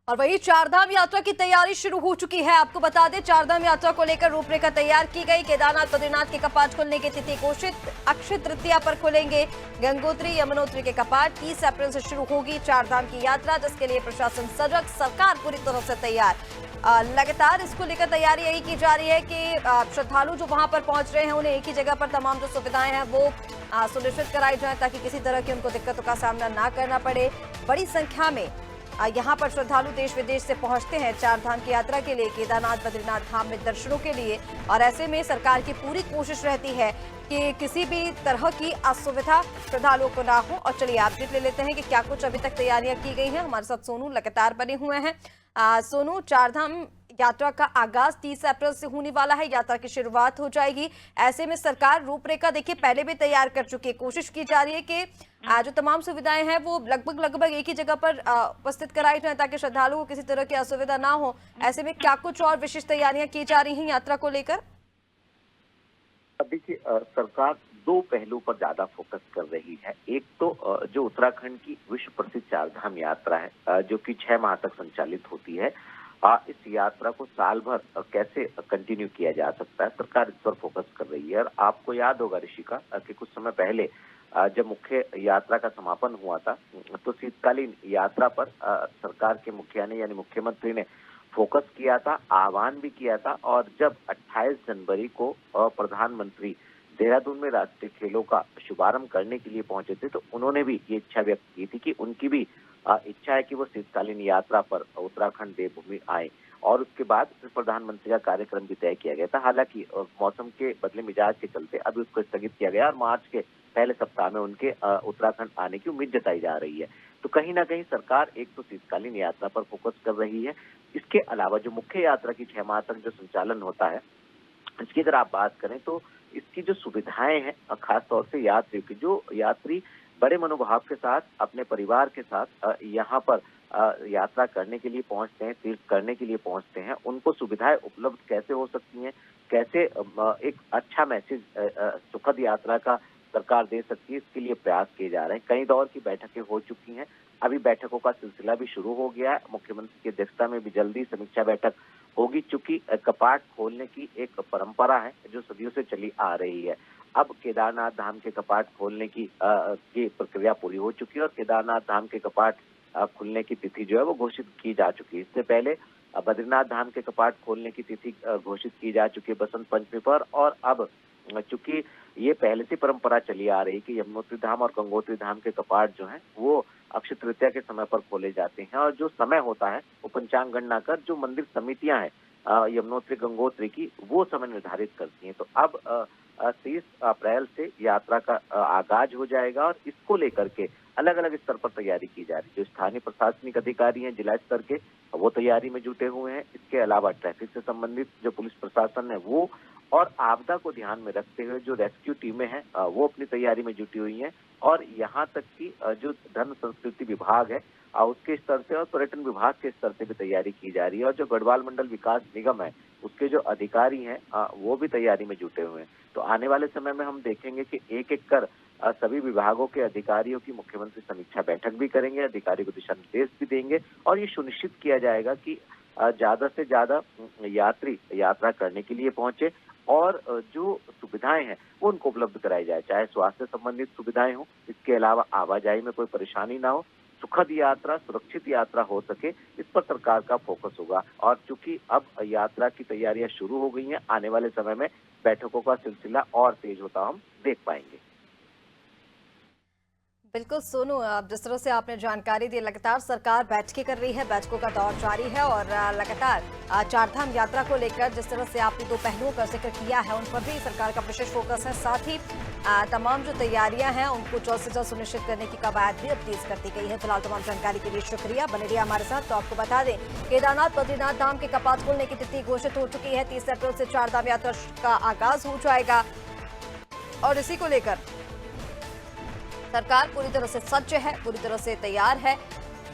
और वही चारधाम यात्रा की तैयारी शुरू हो चुकी है। आपको बता दें, चारधाम यात्रा को लेकर रूपरेखा तैयार की गई। केदारनाथ बद्रीनाथ के कपाट खुलने की तिथि घोषित। अक्षय तृतीया पर खुलेंगे गंगोत्री यमुनोत्री के कपाट। 30 अप्रैल से शुरू होगी चारधाम की यात्रा, जिसके लिए प्रशासन सजग, सरकार पूरी तरह से तैयार। लगातार इसको लेकर तैयारी यही की जा रही है कि श्रद्धालु जो वहां पर पहुंच रहे हैं उन्हें एक ही जगह पर तमाम जो सुविधाएं हैं वो सुनिश्चित कराई जाए, ताकि किसी तरह की उनको दिक्कतों का सामना ना करना पड़े। बड़ी संख्या में यहाँ पर श्रद्धालु देश विदेश से पहुंचते हैं चारधाम की यात्रा के लिए, केदारनाथ बद्रीनाथ धाम में दर्शनों के लिए। और ऐसे में सरकार की पूरी कोशिश रहती है कि किसी भी तरह की असुविधा श्रद्धालुओं को ना हो। और चलिए अपडेट ले लेते हैं कि क्या कुछ अभी तक तैयारियां की गई हैं। हमारे साथ सोनू लगातार बने हुए हैं। सोनू, चारधाम यात्रा का आगाज 30 अप्रैल से होने वाला है, यात्रा की शुरुआत हो जाएगी। ऐसे में सरकार रूपरेखा देखिए पहले भी तैयार कर चुकी है। कोशिश की जा रही है कि जो तमाम सुविधाएं हैं वो लगभग एक ही जगह पर उपस्थित कराई जाए, ताकि श्रद्धालुओं को किसी तरह की असुविधा ना हो। ऐसे में क्या कुछ और विशेष तैयारियां की जा रही हैं यात्रा को लेकर? देखिए, सरकार दो पहलू पर ज्यादा फोकस कर रही है। एक तो जो उत्तराखंड की विश्व प्रसिद्ध चारधाम यात्रा है, जो कि 6 माह तक संचालित होती है, इस यात्रा को साल भर कैसे कंटिन्यू किया जा सकता है, सरकार इस पर फोकस कर रही है। और आपको याद होगा ऋषिका कि कुछ समय पहले जब मुख्य यात्रा का समापन हुआ था, तो शीतकालीन यात्रा पर सरकार के मुखिया ने यानी मुख्यमंत्री ने फोकस किया था, आह्वान भी किया था। और जब 28 जनवरी को प्रधानमंत्री देहरादून में राष्ट्रीय खेलों का शुभारंभ करने के लिए पहुंचे थे, तो उन्होंने भी ये इच्छा व्यक्त की थी कि उनकी भी इच्छा है कि वो शीतकालीन यात्रा पर उत्तराखंड देवभूमि आए। और उसके बाद प्रधानमंत्री का कार्यक्रम भी तय किया गया था। हालांकि मौसम के बदले मिजाज के चलते अभी उसको स्थगित किया गया और मार्च के पहले सप्ताह में उनके उत्तराखंड आने की उम्मीद जताई जा रही है। तो कहीं ना कहीं सरकार एक तो शीतकालीन यात्रा पर फोकस कर रही है। इसके अलावा जो मुख्य यात्रा की 6 माह तक जो संचालन होता है, इसकी अगर आप बात करें तो इसकी जो सुविधाएं हैं, खासतौर से यात्रियों की, जो यात्री बड़े मनोभाव के साथ अपने परिवार के साथ यहाँ पर यात्रा करने के लिए पहुंचते हैं, तीर्थ करने के लिए पहुंचते हैं, उनको सुविधाएं उपलब्ध कैसे हो सकती हैं, कैसे एक अच्छा मैसेज सुखद यात्रा का सरकार दे सकती है, इसके लिए प्रयास किए जा रहे हैं। कई दौर की बैठकें हो चुकी हैं, अभी बैठकों का सिलसिला भी शुरू हो गया है। मुख्यमंत्री की अध्यक्षता में भी जल्दी समीक्षा बैठक होगी। चूंकि कपाट खोलने की एक परंपरा है जो सदियों से चली आ रही है। अब केदारनाथ धाम के कपाट खोलने की प्रक्रिया पूरी हो चुकी है और केदारनाथ धाम के कपाट खुलने की तिथि जो है वो घोषित की जा चुकी है। इससे पहले बद्रीनाथ धाम के कपाट खोलने की तिथि घोषित की जा चुकी है बसंत पंचमी पर। और अब चूंकि ये पहले से परंपरा चली आ रही कि यमुनोत्री धाम और गंगोत्री धाम के कपाट जो हैं वो अक्षय तृतीया के समय पर खोले जाते हैं। और जो समय होता है वो पंचांग गणना कर जो मंदिर समितियां हैं यमुनोत्री गंगोत्री की, वो समय निर्धारित करती हैं। तो अब 30 अप्रैल से यात्रा का आगाज हो जाएगा और इसको लेकर के अलग अलग स्तर पर तैयारी की जा रही है। जो स्थानीय प्रशासनिक अधिकारी हैं जिला स्तर के, वो तैयारी में जुटे हुए हैं। इसके अलावा ट्रैफिक से संबंधित जो पुलिस प्रशासन है वो, और आपदा को ध्यान में रखते हुए जो रेस्क्यू टीमें हैं वो अपनी तैयारी में जुटी हुई हैं। और यहाँ तक कि जो धर्म संस्कृति विभाग है उसके स्तर से और पर्यटन विभाग के स्तर से भी तैयारी की जा रही है। और जो गढ़वाल मंडल विकास निगम है उसके जो अधिकारी हैं वो भी तैयारी में जुटे हुए हैं। तो आने वाले समय में हम देखेंगे कि एक एक कर सभी विभागों के अधिकारियों की मुख्यमंत्री समीक्षा बैठक भी करेंगे, अधिकारियों को दिशा निर्देश भी देंगे और ये सुनिश्चित किया जाएगा कि ज्यादा से ज्यादा यात्री यात्रा करने के लिए पहुंचे और जो सुविधाएं हैं वो उनको उपलब्ध कराई जाए, चाहे स्वास्थ्य संबंधित सुविधाएं हो, इसके अलावा आवाजाही में कोई परेशानी ना हो, सुखद यात्रा, सुरक्षित यात्रा हो सके, इस पर सरकार का फोकस होगा। और चूंकि अब यात्रा की तैयारियां शुरू हो गई हैं, आने वाले समय में बैठकों का सिलसिला और तेज होता हम देख पाएंगे। बिल्कुल सोनू, अब जिस तरह से आपने जानकारी दी, लगातार सरकार बैठकें कर रही है, बैठकों का दौर जारी है और लगातार चारधाम यात्रा को लेकर जिस तरह से आपने दो पहलुओं का जिक्र किया है, उन पर भी सरकार का विशेष फोकस है। साथ ही तमाम जो तैयारियां हैं उनको जल्द से जल्द सुनिश्चित करने की कवायद भी अब तेज कर दी गई है। फिलहाल तमाम जानकारी के लिए शुक्रिया, बने रहिए हमारे साथ। तो आपको बता दें, केदारनाथ बद्रीनाथ धाम के कपाट खोलने की तिथि घोषित हो चुकी है। 30 अप्रैल से चारधाम यात्रा का आगाज हो जाएगा और इसी को लेकर सरकार पूरी तरह से सज्ज है, पूरी तरह से तैयार है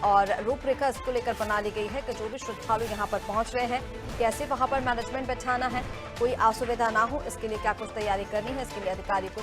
और रूपरेखा इसको लेकर बना ली गई है कि जो भी श्रद्धालु यहाँ पर पहुंच रहे हैं कैसे वहां पर मैनेजमेंट बैठाना है, कोई असुविधा ना हो, इसके लिए क्या कुछ तैयारी करनी है, इसके लिए अधिकारी को